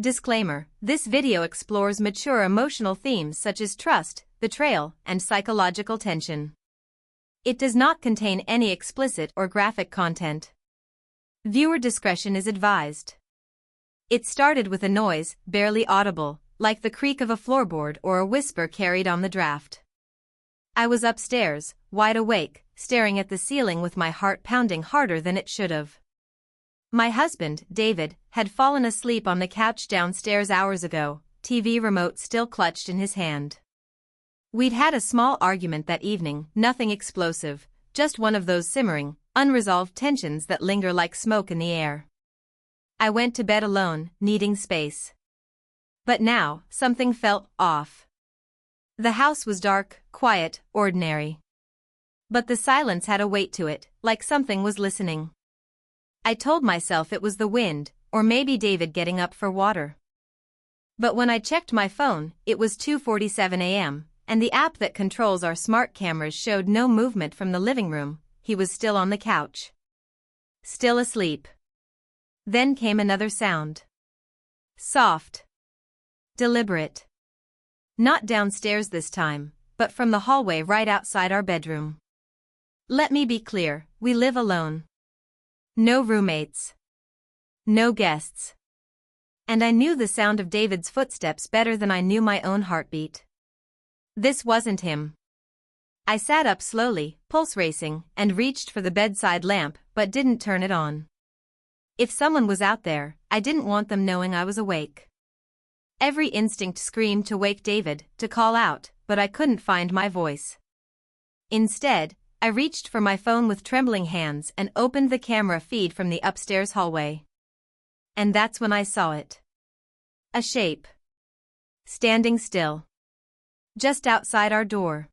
Disclaimer: this video explores mature emotional themes such as trust, betrayal, and psychological tension. It does not contain any explicit or graphic content. Viewer discretion is advised. It started with a noise, barely audible, like the creak of a floorboard or a whisper carried on the draft. I was upstairs, wide awake, staring at the ceiling with my heart pounding harder than it should have. My husband, David, had fallen asleep on the couch downstairs hours ago, TV remote still clutched in his hand. We'd had a small argument that evening, nothing explosive, just one of those simmering, unresolved tensions that linger like smoke in the air. I went to bed alone, needing space. But now, something felt off. The house was dark, quiet, ordinary. But the silence had a weight to it, like something was listening. I told myself it was the wind, or maybe David getting up for water. But when I checked my phone, it was 2:47 a.m., and the app that controls our smart cameras showed no movement from the living room. He was still on the couch. Still asleep. Then came another sound. Soft. Deliberate. Not downstairs this time, but from the hallway right outside our bedroom. Let me be clear, we live alone. No roommates. No guests. And I knew the sound of David's footsteps better than I knew my own heartbeat. This wasn't him. I sat up slowly, pulse racing, and reached for the bedside lamp but didn't turn it on. If someone was out there, I didn't want them knowing I was awake. Every instinct screamed to wake David, to call out, but I couldn't find my voice. Instead, I reached for my phone with trembling hands and opened the camera feed from the upstairs hallway. And that's when I saw it. A shape. Standing still. Just outside our door.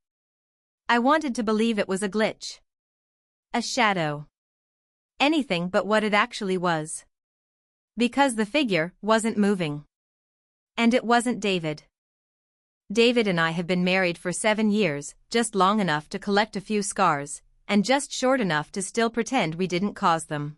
I wanted to believe it was a glitch. A shadow. Anything but what it actually was. Because the figure wasn't moving. And it wasn't David. David and I have been married for 7 years, just long enough to collect a few scars, and just short enough to still pretend we didn't cause them.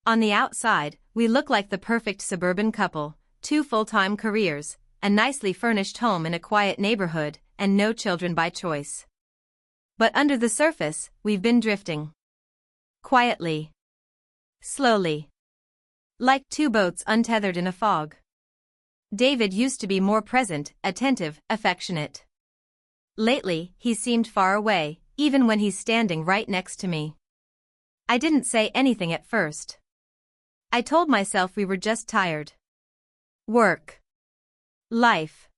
On the outside, we look like the perfect suburban couple, 2 full-time careers, a nicely furnished home in a quiet neighborhood, and no children by choice. But under the surface, we've been drifting. Quietly. Slowly. Like 2 boats untethered in a fog. David used to be more present, attentive, affectionate. Lately, he seemed far away, even when he's standing right next to me. I didn't say anything at first. I told myself we were just tired. Work. Life.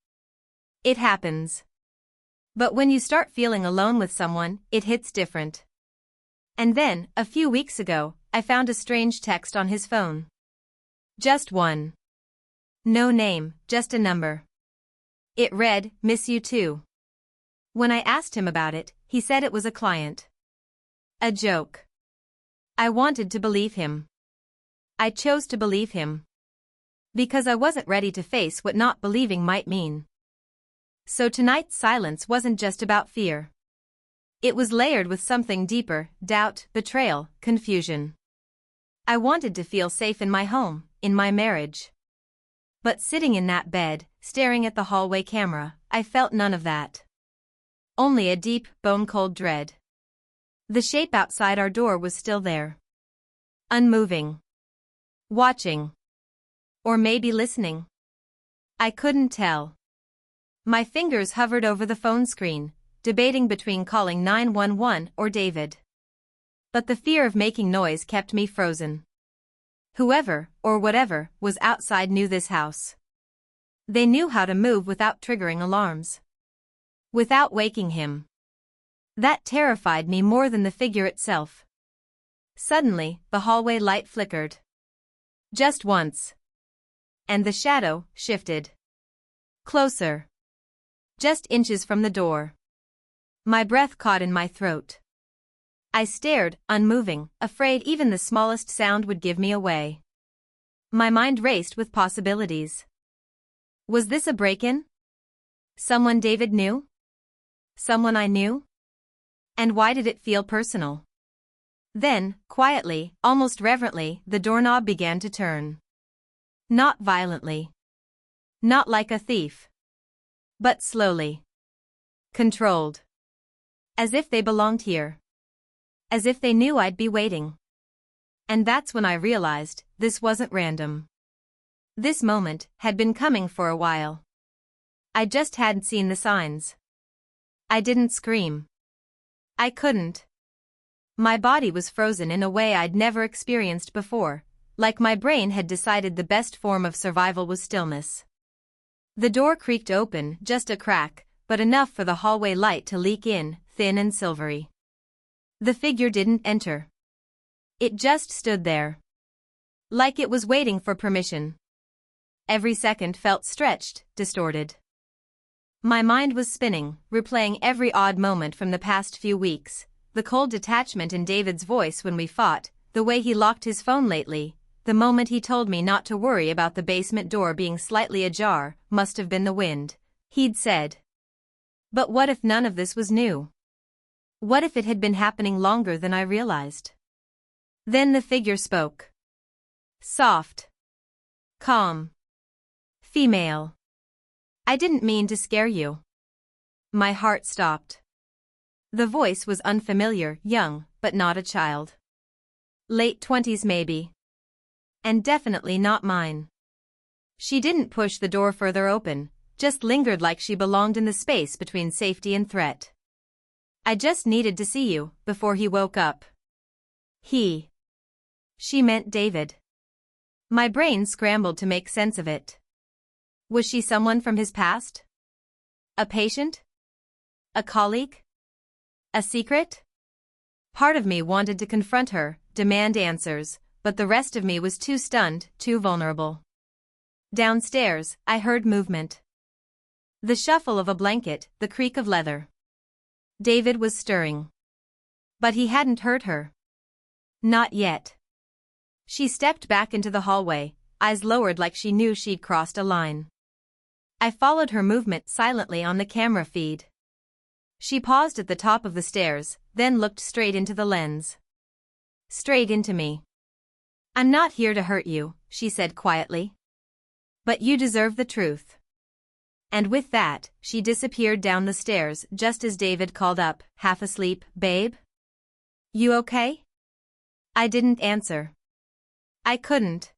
It happens. But when you start feeling alone with someone, it hits different. And then, a few weeks ago, I found a strange text on his phone. Just one. No name, just a number. It read, "Miss you too." When I asked him about it, he said it was a client. A joke. I wanted to believe him. I chose to believe him. Because I wasn't ready to face what not believing might mean. So tonight's silence wasn't just about fear. It was layered with something deeper: doubt, betrayal, confusion. I wanted to feel safe in my home, in my marriage. But sitting in that bed, staring at the hallway camera, I felt none of that. Only a deep, bone-cold dread. The shape outside our door was still there. Unmoving. Watching. Or maybe listening. I couldn't tell. My fingers hovered over the phone screen, debating between calling 911 or David. But the fear of making noise kept me frozen. Whoever, or whatever, was outside knew this house. They knew how to move without triggering alarms. Without waking him. That terrified me more than the figure itself. Suddenly, the hallway light flickered. Just once. And the shadow shifted. Closer. Just inches from the door. My breath caught in my throat. I stared, unmoving, afraid even the smallest sound would give me away. My mind raced with possibilities. Was this a break-in? Someone David knew? Someone I knew? And why did it feel personal? Then, quietly, almost reverently, the doorknob began to turn. Not violently. Not like a thief. But slowly. Controlled. As if they belonged here. As if they knew I'd be waiting. And that's when I realized this wasn't random. This moment had been coming for a while. I just hadn't seen the signs. I didn't scream. I couldn't. My body was frozen in a way I'd never experienced before, like my brain had decided the best form of survival was stillness. The door creaked open, just a crack, but enough for the hallway light to leak in, thin and silvery. The figure didn't enter. It just stood there. Like it was waiting for permission. Every second felt stretched, distorted. My mind was spinning, replaying every odd moment from the past few weeks, the cold detachment in David's voice when we fought, the way he locked his phone lately, the moment he told me not to worry about the basement door being slightly ajar, must have been the wind, he'd said. But what if none of this was new? What if it had been happening longer than I realized? Then the figure spoke. Soft. Calm. Female. I didn't mean to scare you. My heart stopped. The voice was unfamiliar, young, but not a child. Late 20s maybe. And definitely not mine. She didn't push the door further open, just lingered like she belonged in the space between safety and threat. I just needed to see you, before he woke up. He. She meant David. My brain scrambled to make sense of it. Was she someone from his past? A patient? A colleague? A secret? Part of me wanted to confront her, demand answers, but the rest of me was too stunned, too vulnerable. Downstairs, I heard movement. The shuffle of a blanket, the creak of leather. David was stirring. But he hadn't hurt her. Not yet. She stepped back into the hallway, eyes lowered like she knew she'd crossed a line. I followed her movement silently on the camera feed. She paused at the top of the stairs, then looked straight into the lens. Straight into me. I'm not here to hurt you, she said quietly. But you deserve the truth. And with that, she disappeared down the stairs just as David called up, half asleep, babe? You okay? I didn't answer. I couldn't.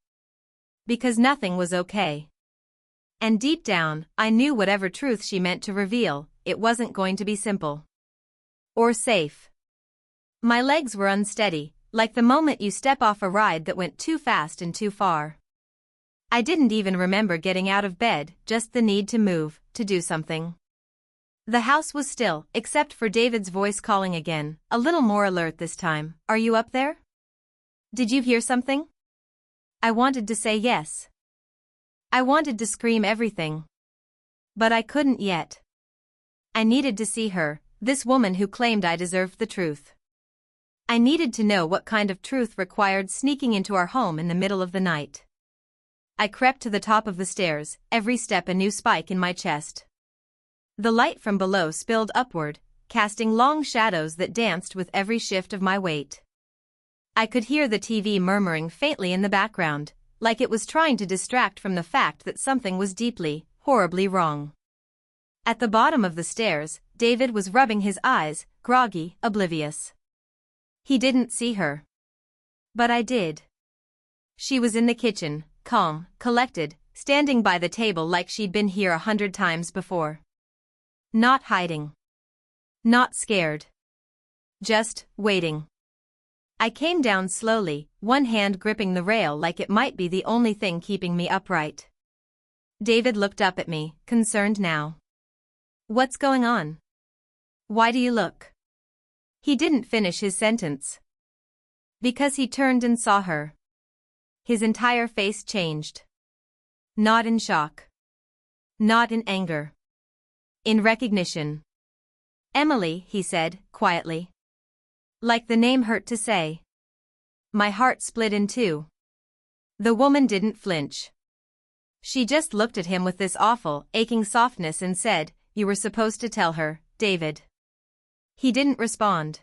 Because nothing was okay. And deep down, I knew whatever truth she meant to reveal, it wasn't going to be simple. Or safe. My legs were unsteady, like the moment you step off a ride that went too fast and too far. I didn't even remember getting out of bed, just the need to move, to do something. The house was still, except for David's voice calling again, a little more alert this time. Are you up there? Did you hear something? I wanted to say yes. I wanted to scream everything. But I couldn't yet. I needed to see her, this woman who claimed I deserved the truth. I needed to know what kind of truth required sneaking into our home in the middle of the night. I crept to the top of the stairs, every step a new spike in my chest. The light from below spilled upward, casting long shadows that danced with every shift of my weight. I could hear the TV murmuring faintly in the background, like it was trying to distract from the fact that something was deeply, horribly wrong. At the bottom of the stairs, David was rubbing his eyes, groggy, oblivious. He didn't see her. But I did. She was in the kitchen, calm, collected, standing by the table like she'd been here 100 times before. Not hiding. Not scared. Just waiting. I came down slowly, one hand gripping the rail like it might be the only thing keeping me upright. David looked up at me, concerned now. What's going on? Why do you look? He didn't finish his sentence. Because he turned and saw her. His entire face changed. Not in shock. Not in anger. In recognition. Emily, he said, quietly. Like the name hurt to say. My heart split in two. The woman didn't flinch. She just looked at him with this awful, aching softness and said, "You were supposed to tell her, David." He didn't respond.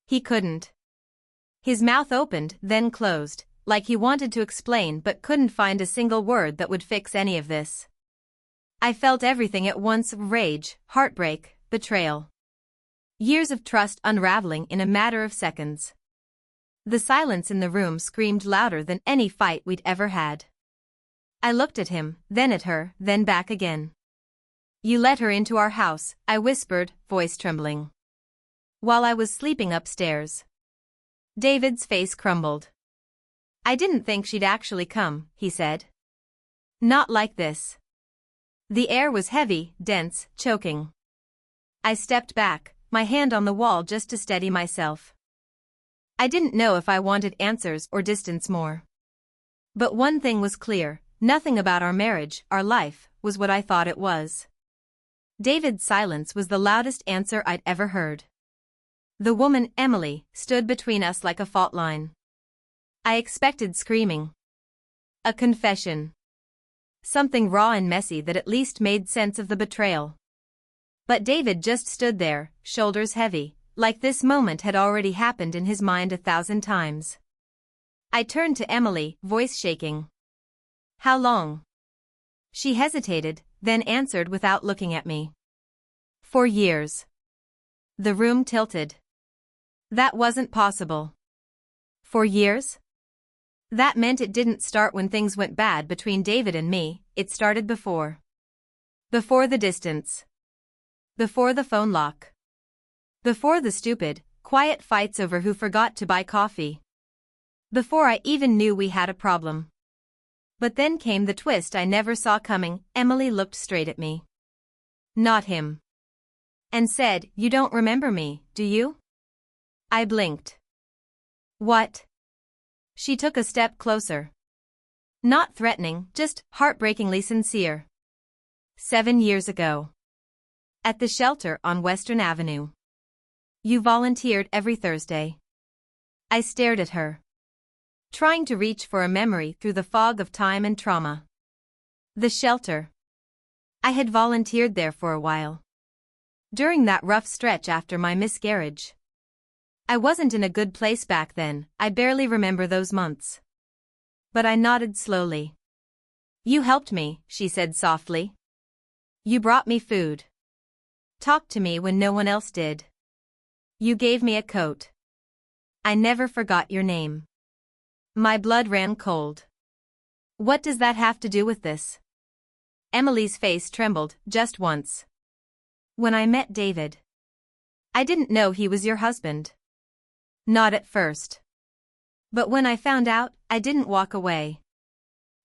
He couldn't. His mouth opened, then closed, like he wanted to explain but couldn't find a single word that would fix any of this. I felt everything at once: rage, heartbreak, betrayal. Years of trust unraveling in a matter of seconds. The silence in the room screamed louder than any fight we'd ever had. I looked at him, then at her, then back again. "You let her into our house," I whispered, voice trembling. "While I was sleeping upstairs." David's face crumbled. "I didn't think she'd actually come," he said. "Not like this." The air was heavy, dense, choking. I stepped back, my hand on the wall just to steady myself. I didn't know if I wanted answers or distance more. But one thing was clear: nothing about our marriage, our life, was what I thought it was. David's silence was the loudest answer I'd ever heard. The woman, Emily, stood between us like a fault line. I expected screaming. A confession. Something raw and messy that at least made sense of the betrayal. But David just stood there, shoulders heavy, like this moment had already happened in his mind 1,000 times. I turned to Emily, voice shaking. "How long?" She hesitated, then answered without looking at me. "4 years." The room tilted. That wasn't possible. 4 years? That meant it didn't start when things went bad between David and me, it started before. Before the distance. Before the phone lock. Before the stupid, quiet fights over who forgot to buy coffee. Before I even knew we had a problem. But then came the twist I never saw coming. Emily looked straight at me. Not him. And said, "You don't remember me, do you?" I blinked. "What?" She took a step closer. Not threatening, just heartbreakingly sincere. 7 years ago. At the shelter on Western Avenue. You volunteered every Thursday. I stared at her, trying to reach for a memory through the fog of time and trauma. The shelter. I had volunteered there for a while. During that rough stretch after my miscarriage. I wasn't in a good place back then, I barely remember those months. But I nodded slowly. "You helped me," she said softly. "You brought me food. Talked to me when no one else did. You gave me a coat. I never forgot your name." My blood ran cold. "What does that have to do with this?" Emily's face trembled, just once. "When I met David. I didn't know he was your husband." Not at first. But when I found out, I didn't walk away.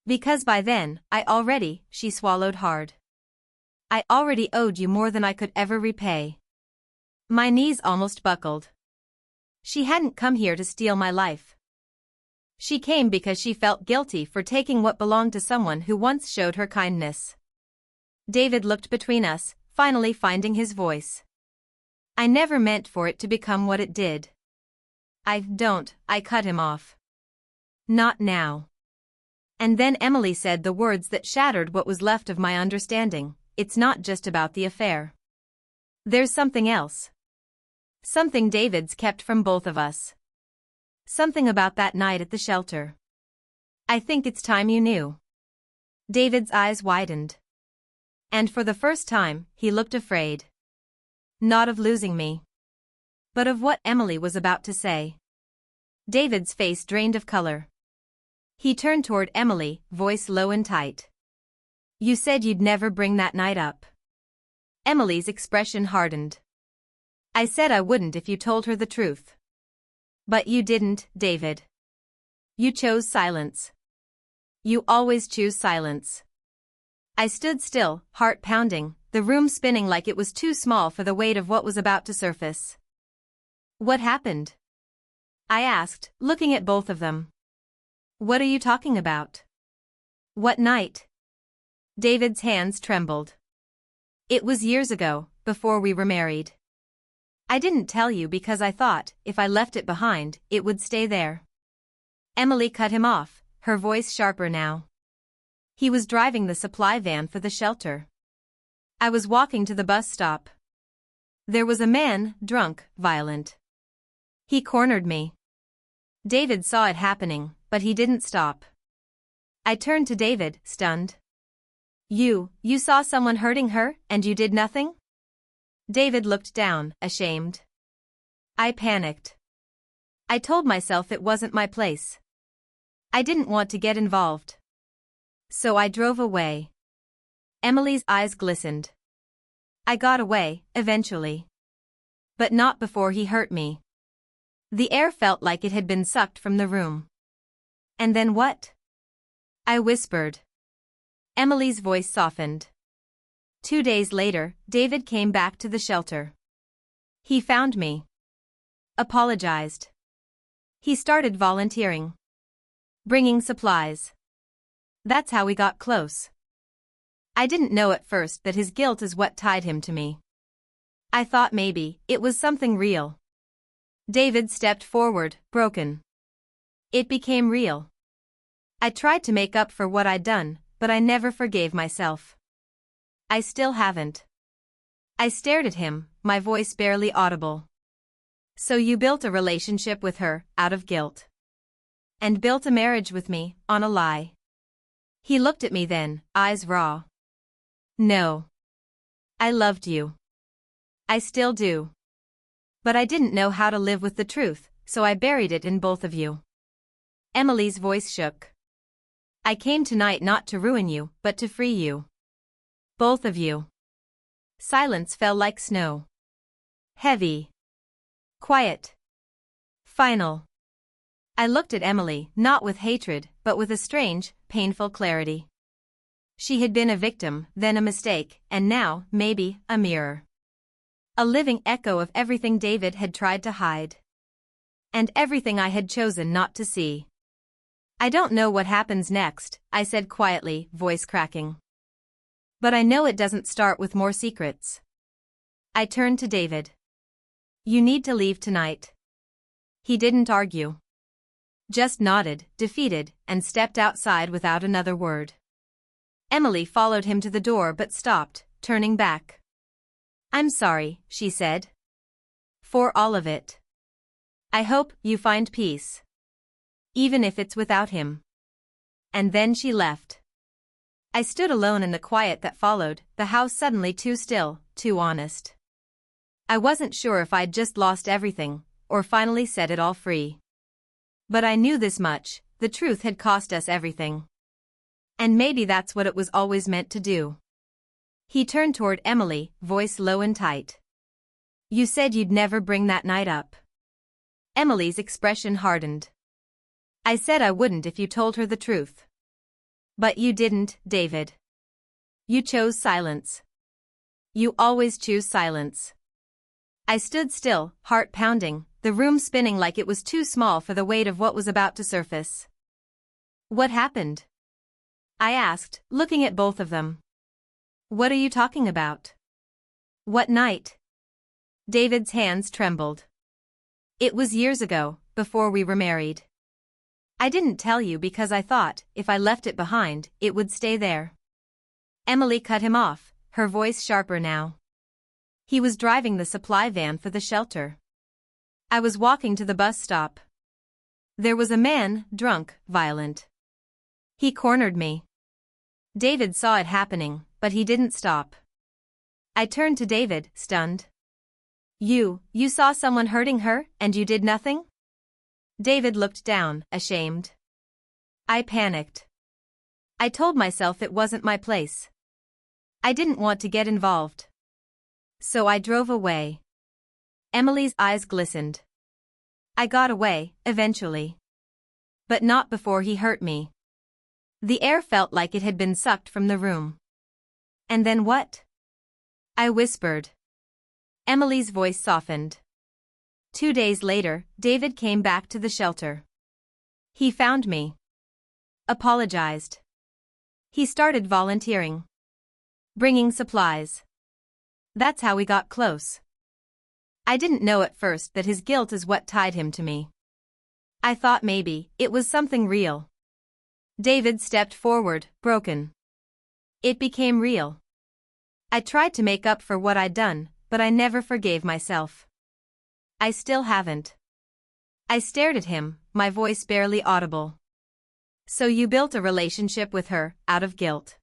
Because by then, she swallowed hard. I already owed you more than I could ever repay. My knees almost buckled. She hadn't come here to steal my life. She came because she felt guilty for taking what belonged to someone who once showed her kindness. David looked between us, finally finding his voice. "I never meant for it to become what it did." I cut him off. "Not now." And then Emily said the words that shattered what was left of my understanding. "It's not just about the affair. There's something else. Something David's kept from both of us. Something about that night at the shelter. I think it's time you knew." David's eyes widened. And for the first time, he looked afraid. Not of losing me, but of what Emily was about to say. David's face drained of color. He turned toward Emily, voice low and tight. "You said you'd never bring that night up." Emily's expression hardened. "I said I wouldn't if you told her the truth." "But you didn't, David. You chose silence. You always choose silence." I stood still, heart pounding, the room spinning like it was too small for the weight of what was about to surface. "What happened?" I asked, looking at both of them. "What are you talking about?" "What night?" David's hands trembled. "It was years ago, before we were married. I didn't tell you because I thought, if I left it behind, it would stay there." Emily cut him off, her voice sharper now. "He was driving the supply van for the shelter. I was walking to the bus stop. There was a man, drunk, violent. He cornered me. David saw it happening, but he didn't stop." I turned to David, stunned. You saw someone hurting her, and you did nothing? David looked down, ashamed. I panicked. I told myself it wasn't my place. I didn't want to get involved. So I drove away. Emily's eyes glistened. I got away, eventually. But not before he hurt me. The air felt like it had been sucked from the room. And then what? I whispered. Emily's voice softened. 2 days later, David came back to the shelter. He found me. Apologized. He started volunteering. Bringing supplies. That's how we got close. I didn't know at first that his guilt is what tied him to me. I thought maybe it was something real. David stepped forward, broken. It became real. I tried to make up for what I'd done, but I never forgave myself. I still haven't. I stared at him, my voice barely audible. So you built a relationship with her, out of guilt. And built a marriage with me, on a lie. He looked at me then, eyes raw. No. I loved you. I still do. But I didn't know how to live with the truth, so I buried it in both of you. Emily's voice shook. I came tonight not to ruin you, but to free you. Both of you. Silence fell like snow. Heavy. Quiet. Final. I looked at Emily, not with hatred, but with a strange, painful clarity. She had been a victim, then a mistake, and now, maybe, a mirror. A living echo of everything David had tried to hide. And everything I had chosen not to see. I don't know what happens next, I said quietly, voice cracking. But I know it doesn't start with more secrets. I turned to David. You need to leave tonight. He didn't argue. Just nodded, defeated, and stepped outside without another word. Emily followed him to the door but stopped, turning back. I'm sorry, she said. For all of it. I hope you find peace. Even if it's without him. And then she left. I stood alone in the quiet that followed, the house suddenly too still, too honest. I wasn't sure if I'd just lost everything, or finally set it all free. But I knew this much, the truth had cost us everything. And maybe that's what it was always meant to do. He turned toward Emily, voice low and tight. You said you'd never bring that night up. Emily's expression hardened. I said I wouldn't if you told her the truth. But you didn't, David. You chose silence. You always choose silence. I stood still, heart pounding, the room spinning like it was too small for the weight of what was about to surface. What happened? I asked, looking at both of them. What are you talking about? What night? David's hands trembled. It was years ago, before we were married. I didn't tell you because I thought, if I left it behind, it would stay there. Emily cut him off, her voice sharper now. He was driving the supply van for the shelter. I was walking to the bus stop. There was a man, drunk, violent. He cornered me. David saw it happening, but he didn't stop. I turned to David, stunned. You saw someone hurting her, and you did nothing? David looked down, ashamed. I panicked. I told myself it wasn't my place. I didn't want to get involved. So I drove away. Emily's eyes glistened. I got away, eventually. But not before he hurt me. The air felt like it had been sucked from the room. And then what? I whispered. Emily's voice softened. 2 days later, David came back to the shelter. He found me. Apologized. He started volunteering. Bringing supplies. That's how we got close. I didn't know at first that his guilt is what tied him to me. I thought maybe it was something real. David stepped forward, broken. It became real. I tried to make up for what I'd done, but I never forgave myself. I still haven't. I stared at him, my voice barely audible. So you built a relationship with her, out of guilt.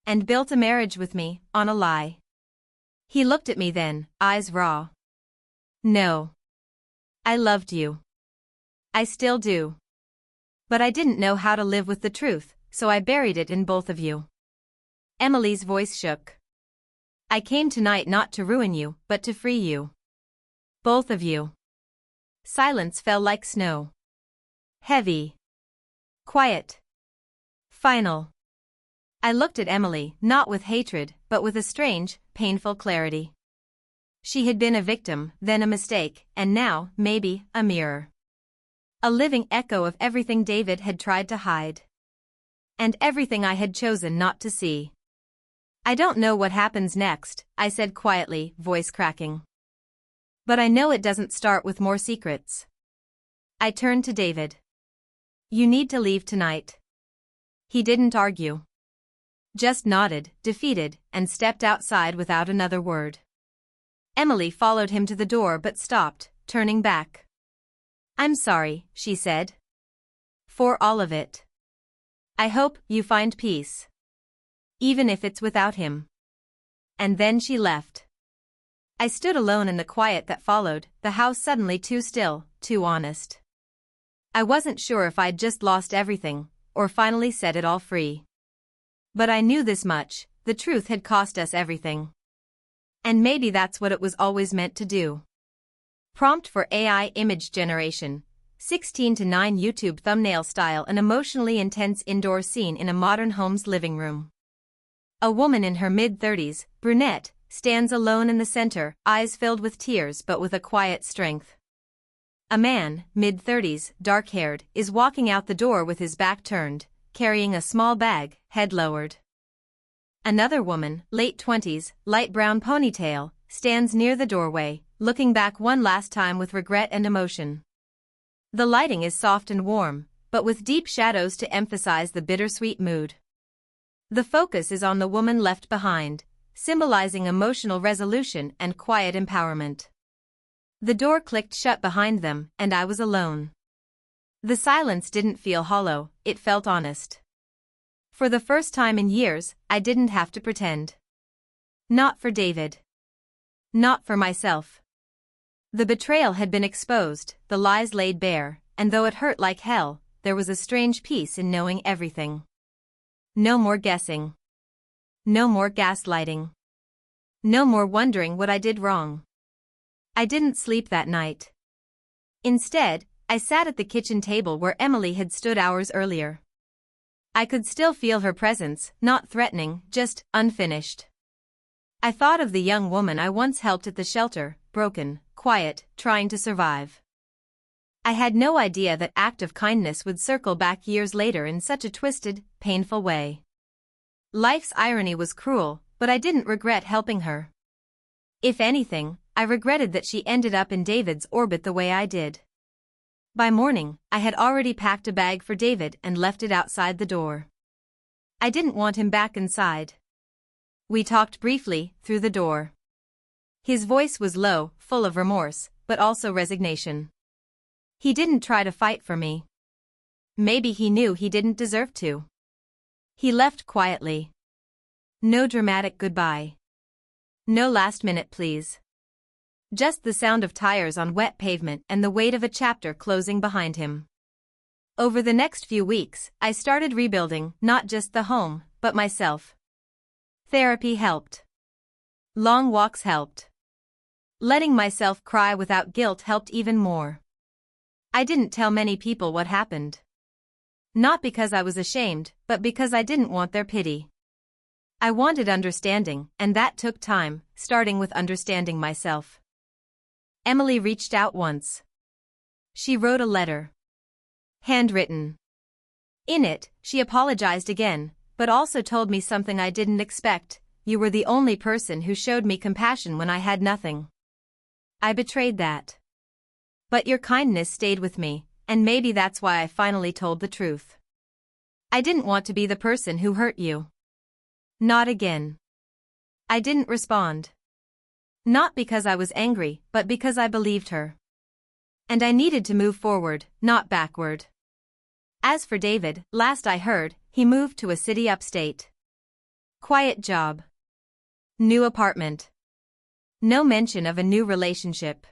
And built a marriage with me, on a lie. He looked at me then, eyes raw. No. I loved you. I still do. But I didn't know how to live with the truth, so I buried it in both of you. Emily's voice shook. I came tonight not to ruin you, but to free you. Both of you. Silence fell like snow. Heavy. Quiet. Final. I looked at Emily, not with hatred, but with a strange, painful clarity. She had been a victim, then a mistake, and now, maybe, a mirror. A living echo of everything David had tried to hide. And everything I had chosen not to see. I don't know what happens next, I said quietly, voice cracking. But I know it doesn't start with more secrets. I turned to David. You need to leave tonight. He didn't argue. Just nodded, defeated, and stepped outside without another word. Emily followed him to the door but stopped, turning back. I'm sorry, she said. For all of it. I hope you find peace. Even if it's without him. And then she left. I stood alone in the quiet that followed, the house suddenly too still, too honest. I wasn't sure if I'd just lost everything, or finally set it all free. But I knew this much, the truth had cost us everything. And maybe that's what it was always meant to do. Prompt for AI image generation. 16:9 YouTube thumbnail style. An emotionally intense indoor scene in a modern home's living room. A woman in her mid-30s, brunette, stands alone in the center, eyes filled with tears but with a quiet strength. A man, mid-30s, dark-haired, is walking out the door with his back turned, carrying a small bag, head lowered. Another woman, late 20s, light brown ponytail, stands near the doorway, looking back one last time with regret and emotion. The lighting is soft and warm, but with deep shadows to emphasize the bittersweet mood. The focus is on the woman left behind, symbolizing emotional resolution and quiet empowerment. The door clicked shut behind them, and I was alone. The silence didn't feel hollow, it felt honest. For the first time in years, I didn't have to pretend. Not for David. Not for myself. The betrayal had been exposed, the lies laid bare, and though it hurt like hell, there was a strange peace in knowing everything. No more guessing. No more gaslighting. No more wondering what I did wrong. I didn't sleep that night. Instead, I sat at the kitchen table where Emily had stood hours earlier. I could still feel her presence, not threatening, just unfinished. I thought of the young woman I once helped at the shelter, broken, quiet, trying to survive. I had no idea that act of kindness would circle back years later in such a twisted, painful way. Life's irony was cruel, but I didn't regret helping her. If anything, I regretted that she ended up in David's orbit the way I did. By morning, I had already packed a bag for David and left it outside the door. I didn't want him back inside. We talked briefly, through the door. His voice was low, full of remorse, but also resignation. He didn't try to fight for me. Maybe he knew he didn't deserve to. He left quietly. No dramatic goodbye. No last minute please. Just the sound of tires on wet pavement and the weight of a chapter closing behind him. Over the next few weeks, I started rebuilding, not just the home, but myself. Therapy helped. Long walks helped. Letting myself cry without guilt helped even more. I didn't tell many people what happened. Not because I was ashamed, but because I didn't want their pity. I wanted understanding, and that took time, starting with understanding myself. Emily reached out once. She wrote a letter. Handwritten. In it, she apologized again, but also told me something I didn't expect: you were the only person who showed me compassion when I had nothing. I betrayed that. But your kindness stayed with me, and maybe that's why I finally told the truth. I didn't want to be the person who hurt you. Not again. I didn't respond. Not because I was angry, but because I believed her. And I needed to move forward, not backward. As for David, last I heard, he moved to a city upstate. Quiet job. New apartment. No mention of a new relationship.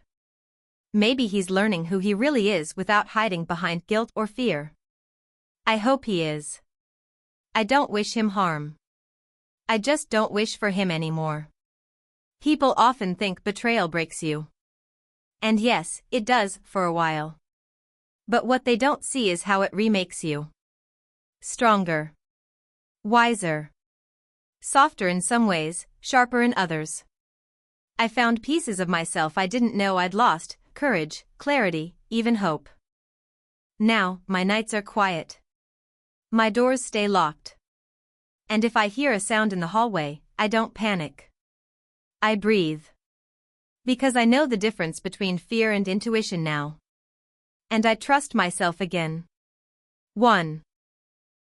Maybe he's learning who he really is without hiding behind guilt or fear. I hope he is. I don't wish him harm. I just don't wish for him anymore. People often think betrayal breaks you. And yes, it does, for a while. But what they don't see is how it remakes you. Stronger. Wiser. Softer in some ways, sharper in others. I found pieces of myself I didn't know I'd lost, courage, clarity, even hope. Now, my nights are quiet. My doors stay locked. And if I hear a sound in the hallway, I don't panic. I breathe. Because I know the difference between fear and intuition now. And I trust myself again. 1.